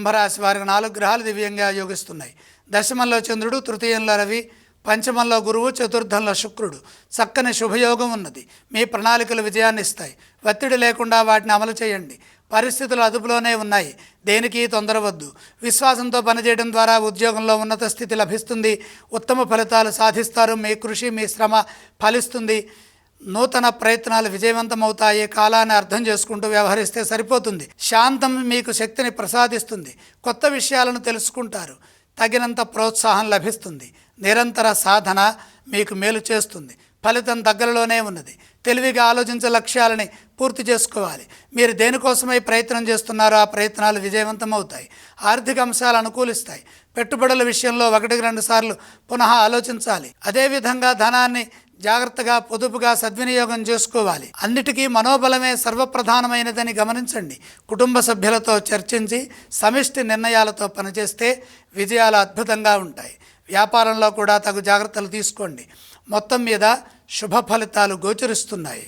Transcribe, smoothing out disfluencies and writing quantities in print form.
కుంభరాశి వారికి 4 గ్రహాలు దివ్యంగా యోగిస్తున్నాయి. దశమంలో చంద్రుడు, తృతీయంలో రవి, పంచమంలో గురువు, చతుర్థంలో శుక్రుడు. చక్కని శుభయోగం ఉన్నది. మీ ప్రణాళికలు విజయాన్ని ఇస్తాయి. ఒత్తిడి లేకుండా వాటిని అమలు చేయండి. పరిస్థితులు అదుపులోనే ఉన్నాయి. దేనికి తొందరవద్దు. విశ్వాసంతో పనిచేయడం ద్వారా ఉద్యోగంలో ఉన్నత స్థితి లభిస్తుంది. ఉత్తమ ఫలితాలు సాధిస్తారు. మీ కృషి, మీ శ్రమ ఫలిస్తుంది. నూతన ప్రయత్నాలు విజయవంతమవుతాయి. కాలాన్ని అర్థం చేసుకుంటూ వ్యవహరిస్తే సరిపోతుంది. శాంతం మీకు శక్తిని ప్రసాదిస్తుంది. కొత్త విషయాలను తెలుసుకుంటారు. తగినంత ప్రోత్సాహం లభిస్తుంది. నిరంతర సాధన మీకు మేలు చేస్తుంది. ఫలితం దగ్గరలోనే ఉన్నది. తెలివిగా ఆలోచించే లక్ష్యాలని పూర్తి చేసుకోవాలి. మీరు దేనికోసమై ప్రయత్నం చేస్తున్నారో ఆ ప్రయత్నాలు విజయవంతమవుతాయి. ఆర్థిక అంశాలు అనుకూలిస్తాయి. పెట్టుబడుల విషయంలో 1-2 సార్లు పునః ఆలోచించాలి. అదేవిధంగా ధనాన్ని జాగ్రత్తగా పొదుపుగా సద్వినియోగం చేసుకోవాలి. అన్నిటికీ మనోబలమే సర్వప్రధానమైనదని గమనించండి. కుటుంబ సభ్యులతో చర్చించి సమిష్టి నిర్ణయాలతో పనిచేస్తే విజయాలు అద్భుతంగా ఉంటాయి. వ్యాపారంలో కూడా తగు జాగ్రత్తలు తీసుకోండి. మొత్తం మీద శుభ ఫలితాలు గోచరిస్తున్నాయి.